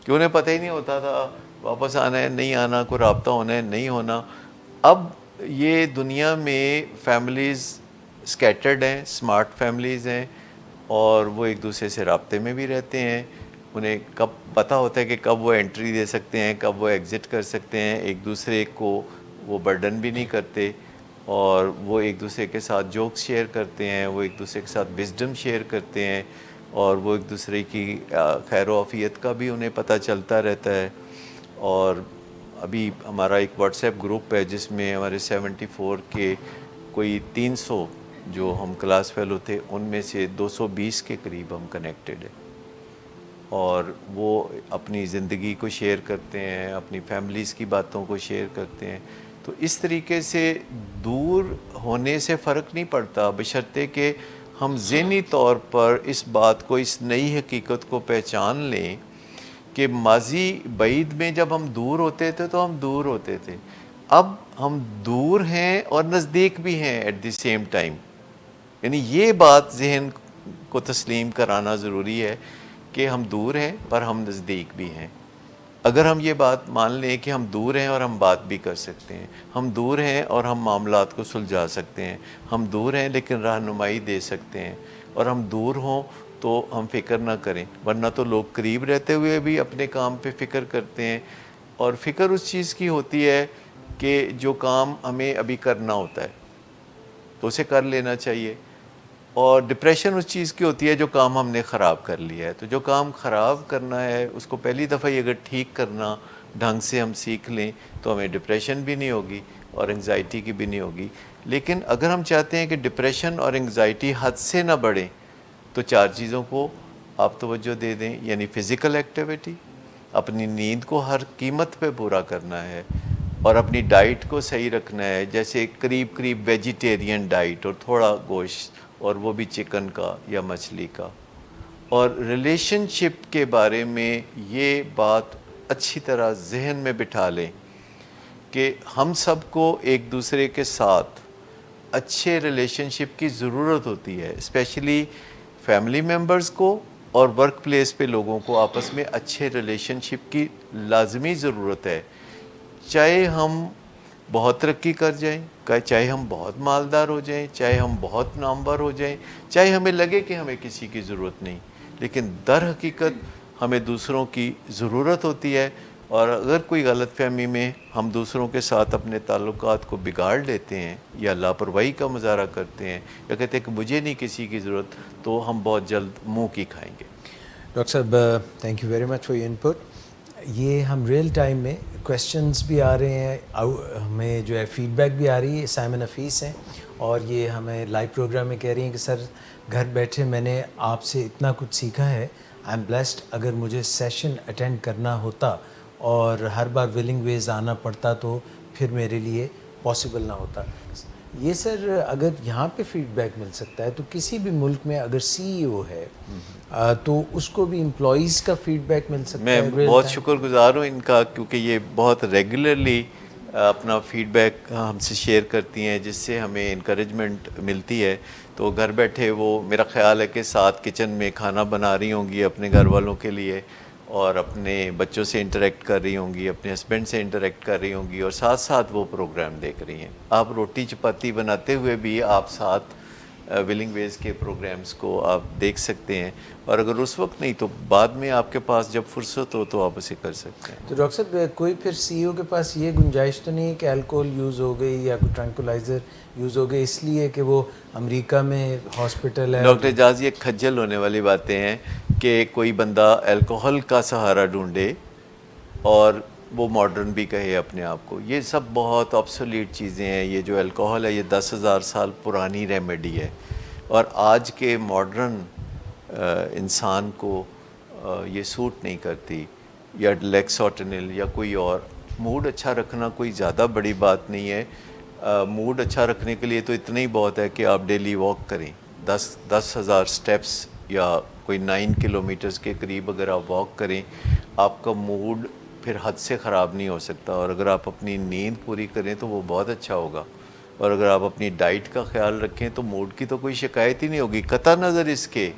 کہ انہیں پتہ ہی نہیں ہوتا تھا واپس آنا ہے نہیں آنا, کوئی رابطہ ہونا ہے نہیں ہونا. اب یہ دنیا میں فیملیز سکیٹرڈ ہیں, اسمارٹ فیملیز ہیں, اور وہ ایک دوسرے سے رابطے میں بھی رہتے ہیں. انہیں کب پتہ ہوتا ہے کہ کب وہ انٹری دے سکتے ہیں, کب وہ ایگزٹ کر سکتے ہیں. ایک دوسرے کو وہ برڈن بھی نہیں کرتے, اور وہ ایک دوسرے کے ساتھ جوکس شیئر کرتے ہیں, وہ ایک دوسرے کے ساتھ وزڈم شیئر کرتے ہیں, اور وہ ایک دوسرے کی خیر و عافیت کا بھی انہیں پتہ چلتا رہتا ہے. اور ابھی ہمارا ایک واٹس ایپ گروپ ہے جس میں ہمارے 74 کے کوئی 300 جو ہم کلاس فیلو تھے, ان میں سے 220 کے قریب ہم کنیکٹڈ ہیں, اور وہ اپنی زندگی کو شیئر کرتے ہیں, اپنی فیملیز کی باتوں کو شیئر کرتے ہیں. تو اس طریقے سے دور ہونے سے فرق نہیں پڑتا, بشرطے کہ ہم ذہنی طور پر اس بات کو, اس نئی حقیقت کو پہچان لیں کہ ماضی بعید میں جب ہم دور ہوتے تھے تو ہم دور ہوتے تھے, اب ہم دور ہیں اور نزدیک بھی ہیں ایٹ دی سیم ٹائم. یعنی یہ بات ذہن کو تسلیم کرانا ضروری ہے کہ ہم دور ہیں پر ہم نزدیک بھی ہیں. اگر ہم یہ بات مان لیں کہ ہم دور ہیں اور ہم بات بھی کر سکتے ہیں, ہم دور ہیں اور ہم معاملات کو سلجھا سکتے ہیں, ہم دور ہیں لیکن رہنمائی دے سکتے ہیں, اور ہم دور ہوں تو ہم فکر نہ کریں, ورنہ تو لوگ قریب رہتے ہوئے بھی اپنے کام پہ فکر کرتے ہیں. اور فکر اس چیز کی ہوتی ہے کہ جو کام ہمیں ابھی کرنا ہوتا ہے تو اسے کر لینا چاہیے, اور ڈپریشن اس چیز کی ہوتی ہے جو کام ہم نے خراب کر لیا ہے. تو جو کام خراب کرنا ہے اس کو پہلی دفعہ ہی اگر ٹھیک کرنا ڈھنگ سے ہم سیکھ لیں تو ہمیں ڈپریشن بھی نہیں ہوگی اور انگزائٹی کی بھی نہیں ہوگی. لیکن اگر ہم چاہتے ہیں کہ ڈپریشن اور انگزائٹی حد سے نہ بڑھیں تو 4 چیزوں کو آپ توجہ دے دیں. یعنی فزیکل ایکٹیویٹی, اپنی نیند کو ہر قیمت پہ پورا کرنا ہے, اور اپنی ڈائٹ کو صحیح رکھنا ہے, جیسے قریب ویجیٹیرین ڈائٹ اور تھوڑا گوشت, اور وہ بھی چکن کا یا مچھلی کا. اور ریلیشن شپ کے بارے میں یہ بات اچھی طرح ذہن میں بٹھا لیں کہ ہم سب کو ایک دوسرے کے ساتھ اچھے ریلیشن شپ کی ضرورت ہوتی ہے, اسپیشلی فیملی ممبرز کو اور ورک پلیس پہ لوگوں کو آپس میں اچھے ریلیشن شپ کی لازمی ضرورت ہے. چاہے ہم بہت ترقی کر جائیں, چاہے ہم بہت مالدار ہو جائیں, چاہے ہم بہت نامور ہو جائیں, چاہے ہمیں لگے کہ ہمیں کسی کی ضرورت نہیں, لیکن در حقیقت ہمیں دوسروں کی ضرورت ہوتی ہے. اور اگر کوئی غلط فہمی میں ہم دوسروں کے ساتھ اپنے تعلقات کو بگاڑ لیتے ہیں یا لاپرواہی کا مظاہرہ کرتے ہیں یا کہتے ہیں کہ مجھے نہیں کسی کی ضرورت, تو ہم بہت جلد منہ کی کھائیں گے. ڈاکٹر صاحب thank you very much for your input. یہ ہم ریئل ٹائم میں کویشچنز بھی آ رہے ہیں, ہمیں جو ہے فیڈ بیک بھی آ رہی ہے. سائمن حفیظ ہیں اور یہ ہمیں لائیو پروگرام میں کہہ رہی ہیں کہ سر گھر بیٹھے میں نے آپ سے اتنا کچھ سیکھا ہے, آئی ایم بلیسڈ. اگر مجھے سیشن اٹینڈ کرنا ہوتا اور ہر بار ولنگ ویز آنا پڑتا تو پھر میرے لیے پاسبل نہ ہوتا. یہ سر اگر یہاں پہ فیڈ بیک مل سکتا ہے تو کسی بھی ملک میں اگر سی ای او ہے تو اس کو بھی امپلائیز کا فیڈ بیک مل سکتا ہے. میں بہت شکر گزار ہوں ان کا, کیونکہ یہ بہت ریگولرلی اپنا فیڈ بیک ہم سے شیئر کرتی ہیں, جس سے ہمیں انکریجمنٹ ملتی ہے. تو گھر بیٹھے وہ میرا خیال ہے کہ ساتھ کچن میں کھانا بنا رہی ہوں گی اپنے گھر والوں کے لیے, اور اپنے بچوں سے انٹریکٹ کر رہی ہوں گی, اپنے ہسبینڈ سے انٹریکٹ کر رہی ہوں گی, اور ساتھ ساتھ وہ پروگرام دیکھ رہی ہیں. آپ روٹی چپاتی بناتے ہوئے بھی آپ ساتھ ولنگ ویز کے پروگرامز کو آپ دیکھ سکتے ہیں, اور اگر اس وقت نہیں تو بعد میں آپ کے پاس جب فرصت ہو تو آپ اسے کر سکتے ہیں. تو ڈاکٹر صاحب کوئی پھر سی ای او کے پاس یہ گنجائش تو نہیں ہے کہ الکوہول یوز ہو گئی یا کوئی ٹرانکولائزر یوز ہو گئی اس لیے کہ وہ امریکہ میں ہاسپٹل ہے؟ ڈاکٹر اعجاز, یہ کھجل ہونے والی باتیں ہیں کہ کوئی بندہ الکوہل کا سہارا ڈھونڈے اور وہ ماڈرن بھی کہے اپنے آپ کو. یہ سب بہت آبسولیٹ چیزیں ہیں. یہ جو الکوہل ہے یہ 10,000 سال پرانی ریمیڈی ہے, اور آج کے ماڈرن انسان کو یہ سوٹ نہیں کرتی. یا لیکسوٹنل یا کوئی اور. موڈ اچھا رکھنا کوئی زیادہ بڑی بات نہیں ہے. موڈ اچھا رکھنے کے لیے تو اتنا ہی بہت ہے کہ آپ ڈیلی واک کریں, 10,000 سٹیپس یا کوئی 9 کلومیٹرز کے قریب اگر آپ واک کریں, آپ کا موڈ پھر حد سے خراب نہیں ہو سکتا. اور اگر آپ اپنی نیند پوری کریں تو وہ بہت اچھا ہوگا, اور اگر آپ اپنی ڈائٹ کا خیال رکھیں تو موڈ کی تو کوئی شکایت ہی نہیں ہوگی, قطع نظر اس کے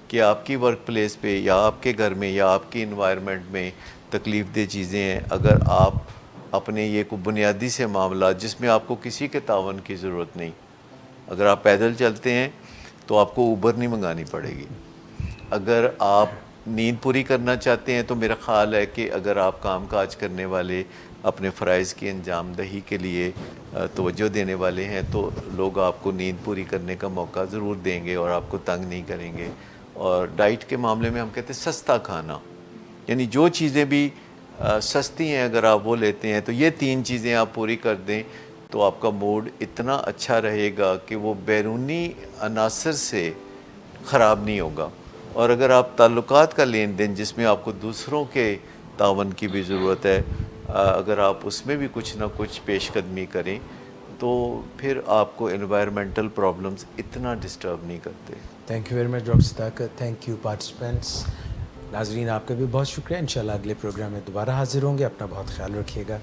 کہ آپ کی ورک پلیس پہ یا آپ کے گھر میں یا آپ کی انوائرمنٹ میں تکلیف دہ چیزیں ہیں. اگر آپ اپنے یہ کو بنیادی سے معاملات جس میں آپ کو کسی کے تعاون کی ضرورت نہیں, اگر آپ پیدل چلتے ہیں تو آپ کو اوبر نہیں منگانی پڑے گی. اگر آپ نیند پوری کرنا چاہتے ہیں تو میرا خیال ہے کہ اگر آپ کام کاج کرنے والے اپنے فرائض کی انجام دہی کے لیے توجہ دینے والے ہیں تو لوگ آپ کو نیند پوری کرنے کا موقع ضرور دیں گے اور آپ کو تنگ نہیں کریں گے. اور ڈائٹ کے معاملے میں ہم کہتے ہیں سستا کھانا, یعنی جو چیزیں بھی سستی ہیں اگر آپ وہ لیتے ہیں تو یہ 3 چیزیں آپ پوری کر دیں تو آپ کا موڈ اتنا اچھا رہے گا کہ وہ بیرونی عناصر سے خراب نہیں ہوگا. اور اگر آپ تعلقات کا لین دین جس میں آپ کو دوسروں کے تعاون کی بھی ضرورت ہے, اگر آپ اس میں بھی کچھ نہ کچھ پیش قدمی کریں تو پھر آپ کو انوائرمنٹل پرابلمز اتنا ڈسٹرب نہیں کرتے. Thank you very much doctor Sadaqat. Thank you participants. ناظرین آپ کا بھی بہت شکریہ. انشاءاللہ اگلے پروگرام میں دوبارہ حاضر ہوں گے. اپنا بہت خیال رکھیے گا.